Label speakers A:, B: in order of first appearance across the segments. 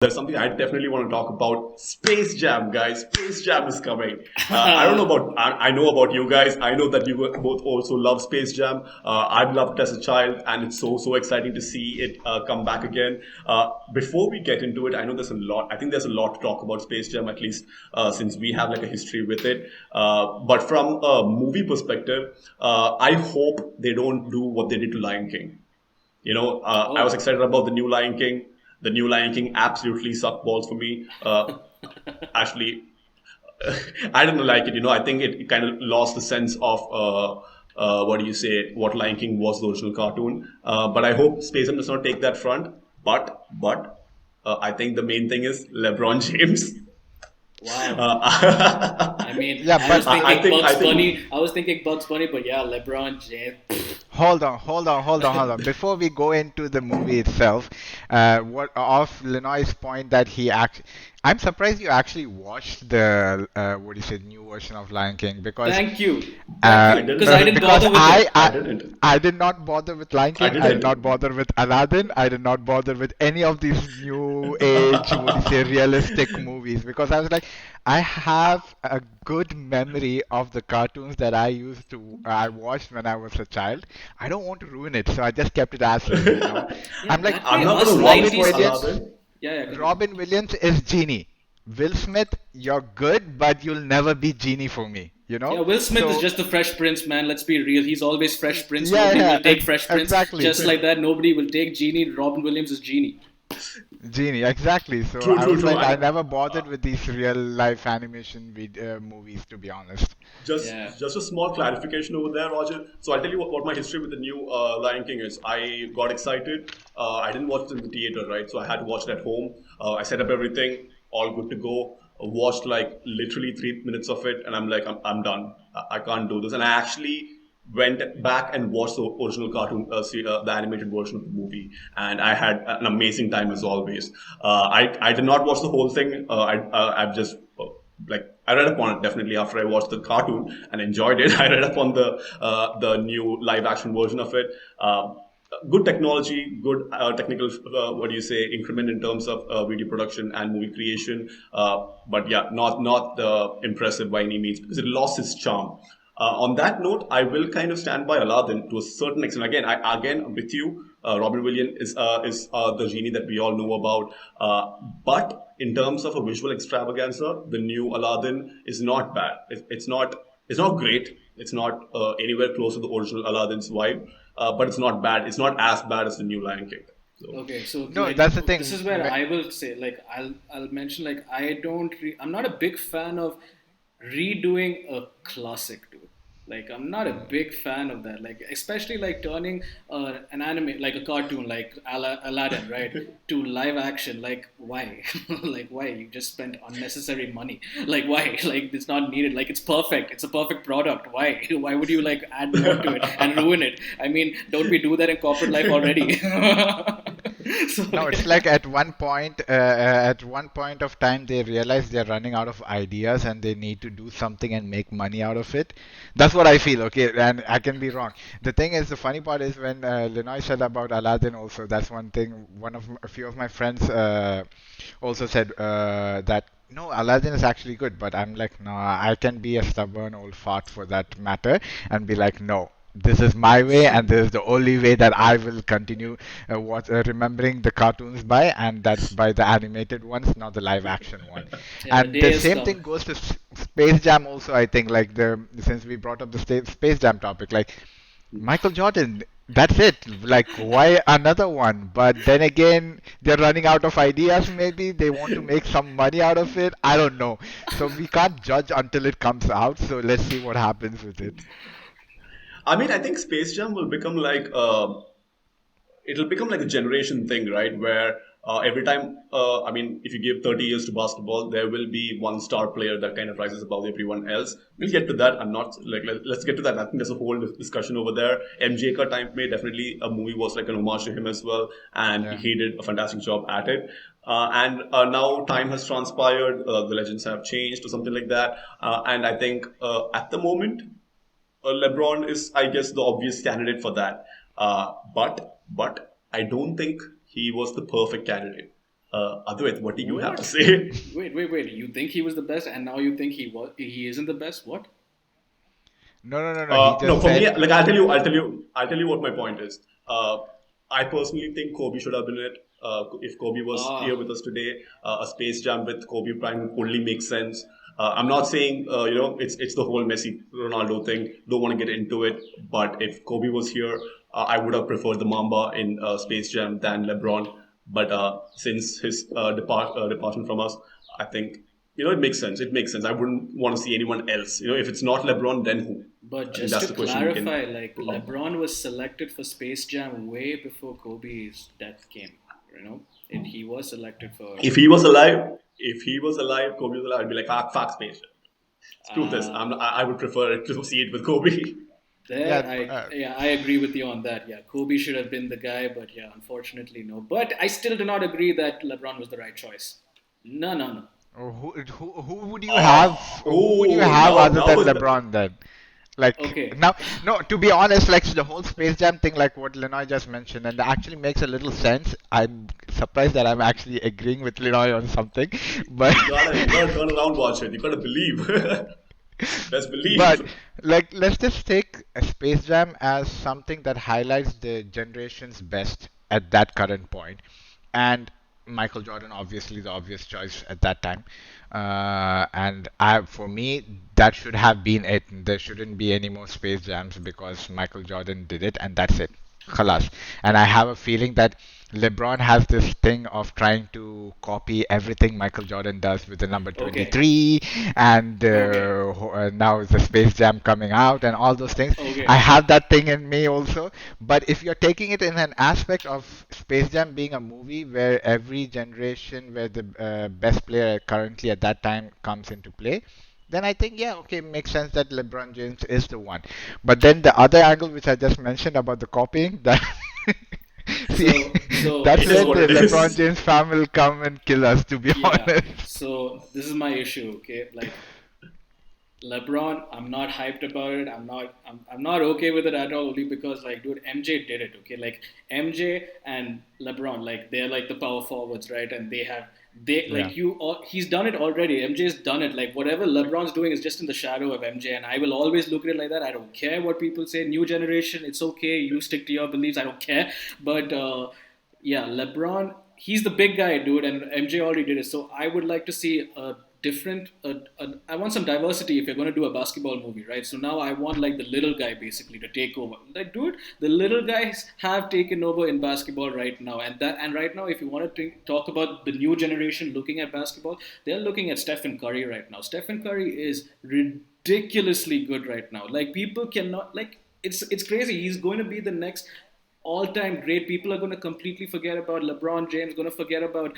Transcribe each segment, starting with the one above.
A: There's something I definitely want to talk about. Space Jam, guys. Space Jam is coming. I don't know about. I know about you guys. I know that you both also love Space Jam. I've loved it as a child, and it's so exciting to see it come back again. Before we get into it, I know there's a lot. I think there's a lot to talk about Space Jam, at least since we have like a history with it. But from a movie perspective, I hope they don't do what they did to Lion King. I was
B: Oh,
A: excited about the new Lion King. The new Lion King absolutely sucked balls for me. Actually, I didn't like it. I think it kind of lost the sense of what do you say? What Lion King was the original cartoon. But I hope Spacem does not take that front. But I think the main thing is LeBron James.
B: wow. I mean,
C: Yeah,
B: I was
C: but
A: I
B: thinking
A: think I
B: Bugs
A: think
B: Bunny. I was thinking Bugs Bunny, but yeah, LeBron James.
C: hold on. Before we go into the movie itself, what off Lenoy's point that I'm surprised you actually watched the what do you say, new version of Lion King because
B: Thank you, thank
C: uh,
A: I
B: you, because I
A: didn't.
B: didn't
C: because
B: bother with it.
A: I didn't.
C: I did not bother with Lion
A: I
C: King. I did not
A: didn't.
C: bother with Aladdin. I did not bother with any of these new age, what do you say, realistic movies because I was like, I have a good memory of the cartoons that I watched when I was a child. I don't want to ruin it, so I just kept it as is.
B: Yeah,
C: I'm like,
B: that
A: I'm
B: way
A: not
B: us
A: going to watch
C: Robin
A: for
B: 90s
C: Williams.
B: kids.
A: Aladdin.
B: Yeah, yeah, continue.
C: Robin Williams is Genie. Will Smith, you're good, but you'll never be Genie for me,
B: Yeah, Will Smith is
C: So,
B: just the Fresh Prince, man. Let's be real. He's always Fresh Prince.
C: yeah,
B: Nobody
C: yeah,
B: will take Fresh Prince.
C: exactly.
B: Just like that, nobody will take Genie. Robin Williams is Genie.
C: Genie, exactly. So
A: True,
C: I
A: true,
C: was
A: true.
C: like, I
A: And
C: never bothered
A: uh,
C: with these real life animation movies, to be honest.
B: Yeah.
A: just a small clarification over there, Roger. So I'll tell you what my history with the new Lion King is. I got excited. I didn't watch it in the theater, right? So I had to watch it at home. I set up everything, all good to go. Watched like literally 3 minutes of it, and I'm like, I'm done. I can't do this. And I actually went back and watched the original cartoon, the animated version of the movie, and I had an amazing time as always. I did not watch the whole thing. I've just like I read up on it definitely after I watched the cartoon and enjoyed it. I read up on the new live action version of it. Good technology, good technical, what do you say, increment in terms of video production and movie creation. But yeah, not impressive by any means because it lost its charm. On that note, I will kind of stand by Aladdin to a certain extent. Again, I'm with you. Robin Williams is the genie that we all know about. But in terms of a visual extravaganza, the new Aladdin is not bad. It's not great. It's not anywhere close to the original Aladdin's vibe. But it's not bad. It's not as bad as the new Lion King. So
B: Okay, so
C: No,
B: like
C: that's the
B: this
C: thing.
B: is where I will say like I'll mention like I'm not a big fan of redoing a classic, dude. Like I'm not a big fan of that. Like especially like turning an anime like a cartoon like Aladdin, right, to live action. Like why? Like why? You just spent unnecessary money. Like why? Like it's not needed. Like it's perfect. It's a perfect product. Why? Why would you like add more to it and ruin it? I mean, don't we do that in corporate life already? So
C: No, it's like at one point of time, they realize they're running out of ideas and they need to do something and make money out of it. That's what I feel, okay? And I can be wrong. The thing is, the funny part is when Lenoy said about Aladdin also, that's one thing, a few of my friends also said that no, Aladdin is actually good, but I'm like, no, I can be a stubborn old fart for that matter and be like, no, this is my way, and this is the only way that I will continue remembering the cartoons by, and that's by the animated ones, not the live action one.
B: yeah, the
C: And
B: day
C: the
B: is
C: same
B: come.
C: thing goes to Space Jam also. I think like the since we brought up the Space Jam topic, like Michael Jordan. That's it. Like, why another one? But then again, they're running out of ideas. Maybe they want to make some money out of it. I don't know. So we can't judge until it comes out. So let's see what happens with it.
A: I mean, I think Space Jam will become like it'll become like a generation thing, right? Where every time, I mean, if you give 30 years to basketball, there will be one star player that kind of rises above everyone else. We'll get to that. I'm not like, let's get to that. I think there's a whole discussion over there. MJ ka time may definitely a movie was like an homage to him as well, and
C: Yeah.
A: he did a fantastic job at it. And now time has transpired, the legends have changed or something like that. And I think at the moment, LeBron is, I guess, the obvious candidate for that. But I don't think he was the perfect candidate. Advait, what do you have to
B: What?
A: say?
B: Wait. You think he was the best, and now you think he isn't the best? What?
C: No, no, no, no. He
A: No,
C: just
A: for me,
C: said,
A: like I'll tell you what my point is. I personally think Kobe should have been it. If Kobe was here
B: Ah,
A: with us today, a Space Jam with Kobe Bryant would only make sense. I'm not saying it's the whole Messi Ronaldo thing. Don't want to get into it, but if Kobe was here, I would have preferred the Mamba in Space Jam than LeBron. But since his departure from us, I think it makes sense. It makes sense. I wouldn't want to see anyone else. If it's not LeBron, then who?
B: but
A: I think
B: just
A: that's
B: to
A: the question we can
B: clarify, like
A: put on.
B: LeBron was selected for Space Jam way before Kobe's death came. He was selected for.
A: If he was alive, Kobe was alive, I'd be like, fuck Space. Screw this.
B: Uh,
A: I would prefer to see it with Kobe.
C: yeah,
B: There, I agree with you on that. Yeah, Kobe should have been the guy, but yeah, unfortunately no. But I still do not agree that LeBron was the right choice. No.
C: who would you have?
A: Oh,
C: Who would you
A: oh,
C: have other than
A: now,
C: LeBron then? Like
B: Okay,
C: now, no. To be honest, like the whole Space Jam thing, like what Lenoy just mentioned, and that actually makes a little sense. I'm surprised that I'm actually agreeing with Lenoy on something, but
A: you gotta turn around, watch it. You gotta believe. Best believe.
C: but like let's just take a Space Jam as something that highlights the generation's best at that current point, and Michael Jordan obviously the obvious choice at that time. For me, that should have been it. There shouldn't be any more Space Jams because Michael Jordan did it, and that's it. Khalas. And I have a feeling that LeBron has this thing of trying to copy everything Michael Jordan does with the number
B: okay,
C: 23, and
B: okay,
C: now is the Space Jam coming out, and all those things. I
B: okay.
C: have that thing in me also. But if you're taking it in an aspect of Space Jam being a movie where every generation, where the best player currently at that time comes into play, then I think, yeah, okay, makes sense that LeBron James is the one. But then the other angle, which I just mentioned about the copying, that see,
B: So, so,
C: that's
A: It is
C: where
A: what
C: the
A: it
C: LeBron
A: is.
C: James fan will come and kill us, to be
B: yeah.
C: honest.
B: So this is my issue. Okay, like LeBron, I'm not hyped about it. I'm not okay with it at all. Only because like, dude, MJ did it. Okay, like MJ and LeBron, like they're like the power forwards, right? And they
C: Yeah.
B: like he's done it already. MJ's done it. Like whatever LeBron's doing is just in the shadow of MJ, and I will always look at it like that. I don't care what people say. New generation, it's okay. You stick to your beliefs. I don't care. But yeah, LeBron, he's the big guy, dude, and MJ already did it. So I would like to see a different. I want some diversity if you're going to do a basketball movie, right? So now I want like the little guy basically to take over. Like, dude, the little guys have taken over in basketball right now, and right now, if you want to talk about the new generation looking at basketball, they're looking at Stephen Curry right now. Stephen Curry is ridiculously good right now. Like people cannot like it's crazy. He's going to be the next all-time great. People are going to completely forget about LeBron James, going to forget about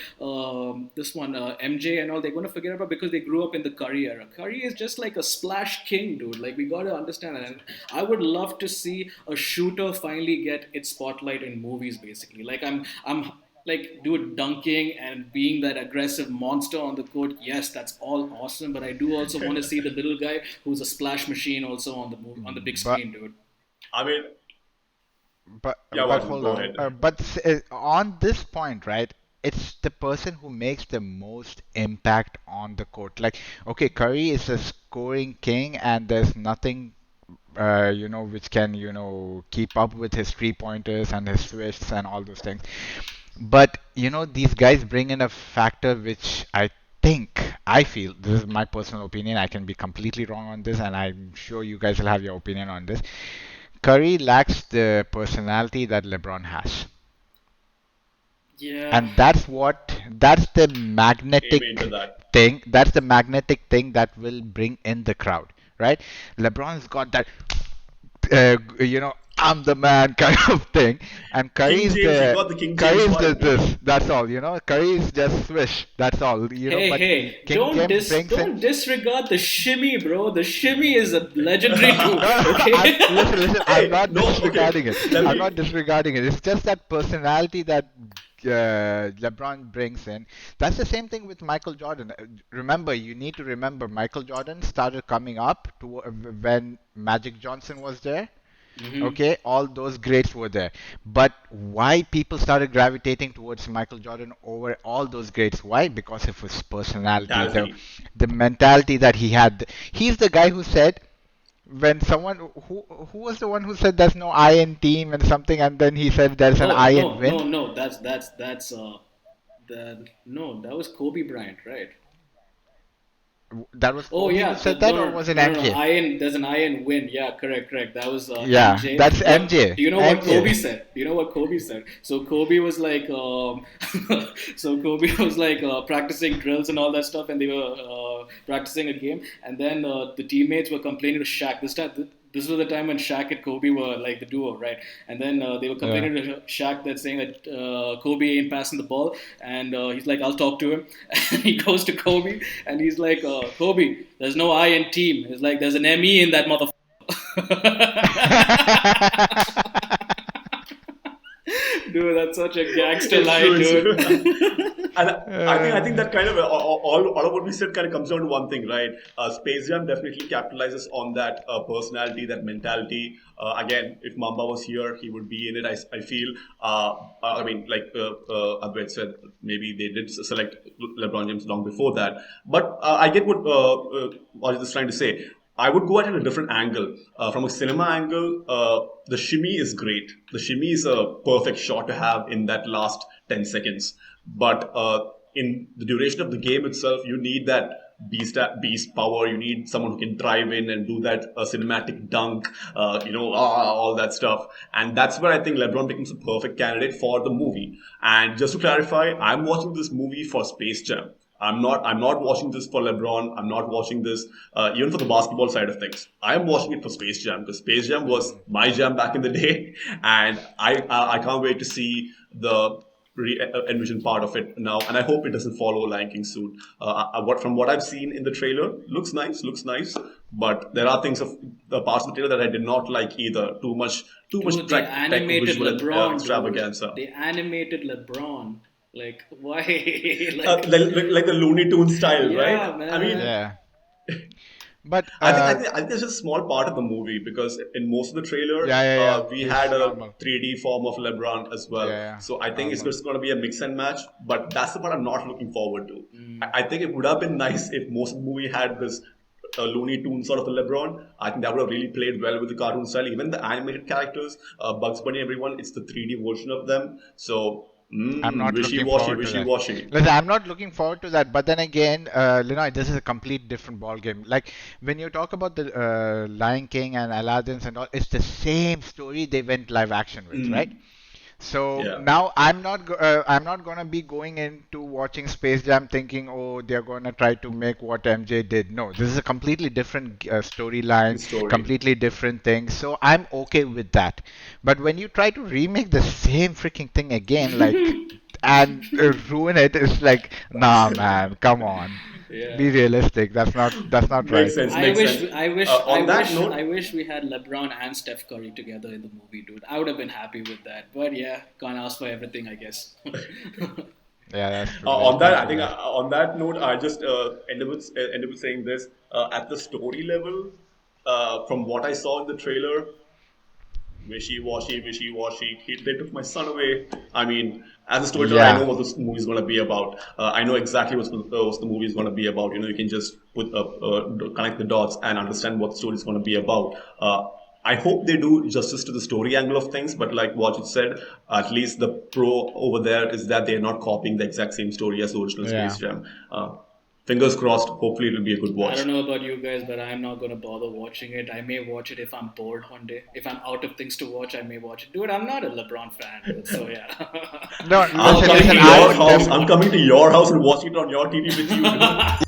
B: this one MJ and all. They're going to forget about because they grew up in the Curry era. Curry is just like a splash king, dude. Like we got to understand it. And I would love to see a shooter finally get its spotlight in movies. Basically, like I'm like dude dunking and being that aggressive monster on the court. Yes, that's all awesome. But I do also want to see the little guy who's a splash machine also on on the big
C: But
B: screen, dude.
A: I mean, yeah,
C: but
A: Vardhan,
C: hold
A: go
C: on.
A: ahead.
C: On this point, right? It's the person who makes the most impact on the court. Like, okay, Curry is a scoring king, and there's nothing, which can, keep up with his three pointers and his twists and all those things. But these guys bring in a factor which I feel, this is my personal opinion. I can be completely wrong on this, and I'm sure you guys will have your opinion on this. Curry lacks the personality that LeBron has.
B: Yeah.
C: And that's the
A: Amen to
C: magnetic
A: that.
C: thing that will bring in the crowd, right? LeBron's got that, I'm the man kind of thing, and
A: King James, he got the King
C: Curry
A: James
C: is the
A: vibe, man.
C: this. That's all. Curry is just swish. That's all.
B: Hey,
C: But
B: hey,
C: King James brings in.
B: don't disregard the shimmy, bro. The shimmy is a legendary too.
C: No, no,
B: Okay.
C: listen. I'm
A: Hey,
C: not
A: no, okay.
C: disregarding it.
A: Let
C: I'm not
A: me.
C: disregarding it. It's just that personality that LeBron brings in. That's the same thing with Michael Jordan. Remember, you need to remember Michael Jordan started coming up to when Magic Johnson was there.
B: Hmm.
C: Okay, all those greats were there. But why people started gravitating towards Michael Jordan over all those greats? Why? Because of his personality,
A: Mentality.
C: the mentality that he had. He's the guy who said when someone who was the one who said there's no I in team and something, and then he said there's an
B: Oh
C: I in
B: no,
C: win.
B: no, no. That's that no, that was Kobe Bryant, right?
C: That was
B: Oh
C: Kobe who
B: yeah,
C: said that,
B: no,
C: or
B: no,
C: was it
B: no, no, no.
C: MJ?
B: Iron. There's an iron win. Yeah, correct, correct. That was
C: Yeah,
B: MJ.
C: that's
B: What
C: MJ.
B: do you know? What Kobe
C: MJ.
B: said? Do you know what Kobe said? So Kobe was like, so Kobe was like practicing drills and all that stuff, and they were practicing a game, and then the teammates were complaining to Shaq. This was the time when Shaq and Kobe were like the duo, right? And then they were
C: Yeah.
B: complaining to Shaq that saying that Kobe ain't passing the ball, and he's like, "I'll talk to him." And he goes to Kobe, and he's like, "Kobe, there's no I in team. It's like there's an ME in that motherfucker." Dude, that's such a gangster
A: It's true.
B: line,
A: It's true.
B: dude.
A: And I think
C: Uh,
A: that kind of all of what we said kind of comes down to one thing, right? Space Jam definitely capitalizes on that personality, that mentality. Again, if Mamba was here, he would be in it. I feel. I mean, like Advait said, maybe they did select LeBron James long before that. But I get what Ajit is trying to say. I would go at it a different angle. From a cinema angle, the shimmy is great. The shimmy is a perfect shot to have in that last 10 seconds. But in the duration of the game itself, you need that beast power. You need someone who can drive in and do that cinematic dunk, all that stuff. And that's where I think LeBron becomes a perfect candidate for the movie. And just to clarify, I'm watching this movie for Space Jam. I'm not watching this for LeBron. I'm not watching this even for the basketball side of things. I'm watching it for Space Jam because Space Jam was
B: Mhm.
A: my jam back in the day, and I can't wait to see the envision part of it now, and I hope it doesn't follow Lion King soon. From what I've seen in the trailer, looks nice, but there are things of the parts of the trailer that I did not like either. Too much
B: Dude, they
A: tech
B: animated
A: visual
B: LeBron, dude.
A: extravaganza.
B: They animated LeBron. Like, why?
A: Uh,
B: Like,
A: like the Looney Tune style, right?
B: yeah,
A: I mean,
B: man.
C: yeah. But
A: I think that's just a small part of the movie because in most of the trailer,
C: yeah.
A: we had
C: He's
A: a
C: normal.
A: 3D form of LeBron as well.
C: Yeah,
A: So I think it's
C: normal.
A: just going to be a mix and match. But that's the part I'm not looking forward to.
B: Mm.
A: I think it would have been nice if most of the movie had this Looney Tune sort of a LeBron. I think that would have really played well with the cartoon style. Even the animated characters, Bugs Bunny, everyone, it's the 3D version of them. So
C: I'm not
A: wishy
C: looking
A: washy,
C: forward to
A: wishy
C: that.
A: washy.
C: Listen, I'm not looking forward to that. But then again, Linoy, this is a complete different ball game. Like when you talk about the Lion King and Aladdin's and all, it's the same story they went live action with, right? So
A: Yeah.
C: now I'm not gonna be going into watching Space Jam thinking, oh, they're gonna try to make what MJ did. No, this is a completely different
A: The
C: storyline,
A: story.
C: completely different thing. So I'm okay with that. But when you try to remake the same freaking thing again, like and ruin it, it's like, nah, man, come on, be
B: Yeah.
C: realistic. That's not right.
A: Makes sense.
B: I
A: Makes
B: wish,
A: sense.
B: I wish, I
A: On that
B: wish, I
A: note,
B: wish we had LeBron and Steph Curry together in the movie, dude. I would have been happy with that. But yeah, can't ask for everything, I guess.
C: Yeah, that's true. Very
A: on that,
C: true
A: I
C: to
A: think
C: that.
A: on that note, I just ended with saying this. At the story level, from what I saw in the trailer, wishy-washy, wishy-washy. They took my son away. I mean, as a storyteller, I know
C: Yeah.
A: what this movie is going to be about. I know exactly what the movie is going to be about. You can just connect the dots and understand what the story is going to be about. I hope they do justice to the story angle of things, but like what you said, at least the pro over there is that they're not copying the exact same story as the original Space
C: Yeah.
A: Jam. Fingers crossed. Hopefully, it'll be a good
B: I
A: watch.
B: don't know about you guys, but I'm not gonna bother watching it. I may watch it if I'm bored one day. If I'm out of things to watch, I may watch it. Dude, I'm not a LeBron fan, dude. So yeah,
C: No,
B: you all
A: I'm
C: listen,
B: can
A: coming
B: be
A: to
C: listen.
B: your
C: I
A: your
C: would
B: own,
A: house.
C: def
B: dude.
A: I'm coming to your house and watching it on your TV with you.